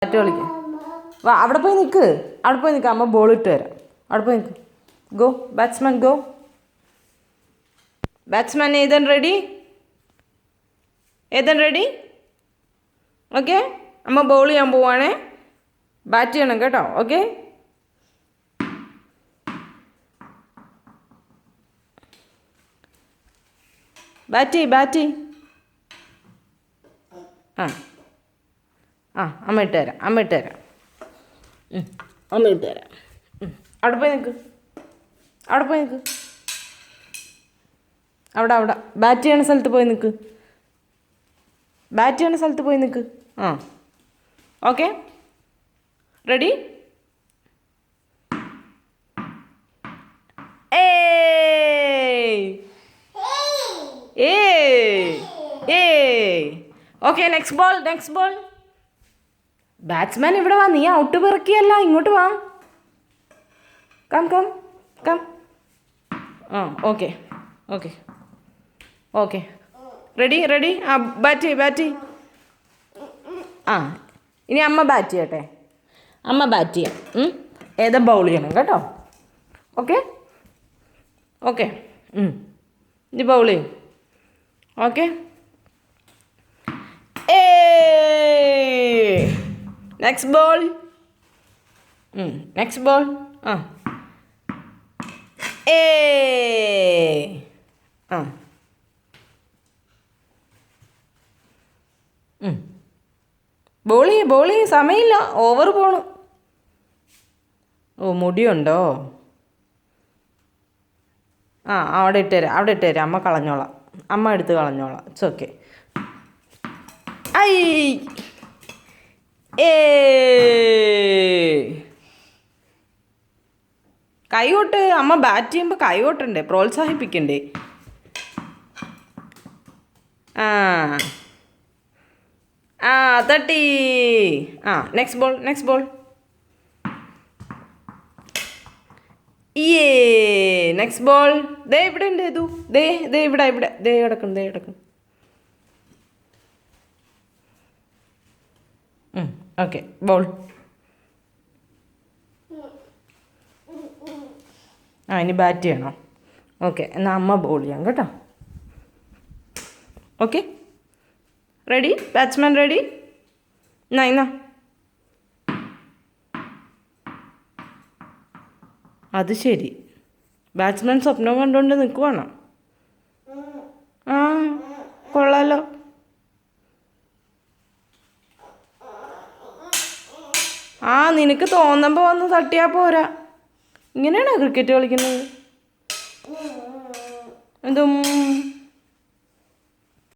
Bat കളിക്കാം. വാ, അവിടെ പോയി നിൽക്ക്. അമ്മ ബോൾ ഇട്ട് തരാം. അവിടെ പോയി നിൽക്ക്. Go batsman, go batsman. Ethan ready? Okay, അമ്മ ബോൾ ചെയ്യാൻ പോവാണേ. ബാറ്റ് ചെയ്യണം കേട്ടോ. Okay, bat. അമ്മ ഇട്ട് തരാം. അവിടെ പോയി നിൽക്ക്. അവിടെ ബാറ്റ് ചെയ്യണ സ്ഥലത്ത് പോയി നിൽക്ക്. Okay, ready? Okay, next ball. Batsman ഇവിടെ വാ. നീ ഔട്ട് പിറക്കിയല്ല, ഇങ്ങോട്ട് വാ. കം. ഓക്കെ. റെഡി? ബാറ്റ് ചെയ്യ്. ഇനി അമ്മ ബാറ്റ് ചെയ്യട്ടെ. ഏതാ ബൗൾ ചെയ്യണം കേട്ടോ. ഓക്കെ. ഇനി ബൗൾ ചെയ്യും. Okay, next ball. ബോൾ ചെയ്യ്. സമയമില്ല, ഓവർ പോണു. മുടിയുണ്ടോ? അവിടെ ഇട്ടുതരാം. അമ്മ കളഞ്ഞോളാം. എടുത്ത് കളഞ്ഞോളാം. It's okay. കൈകൊട്ട്. അമ്മ ബാറ്റ് ചെയ്യുമ്പോൾ കൈകൊട്ടണ്ടേ, പ്രോത്സാഹിപ്പിക്കണ്ടേ? തട്ടി. Next ball. Next ball. ദേ ഇവിടെ ഉണ്ട്. ഇവിടെ കിടക്കും. Okay, ball. ഇനി ബാറ്റ് ചെയ്യണോ? ഓക്കെ, എന്നാൽ അമ്മ ബോൾ ചെയ്യാം കേട്ടോ. Okay, ready? Batsman ready? എന്നാ അത് ശരി. ബാറ്റ്സ്മാൻ സ്വപ്നം കണ്ടുകൊണ്ട് നിൽക്കുവാണോ? കൊള്ളാലോ. നിനക്ക് തോന്നുമ്പോൾ വന്ന് തട്ടിയാൽ പോരാ. ഇങ്ങനെയാണോ ക്രിക്കറ്റ് കളിക്കുന്നത്? എന്തും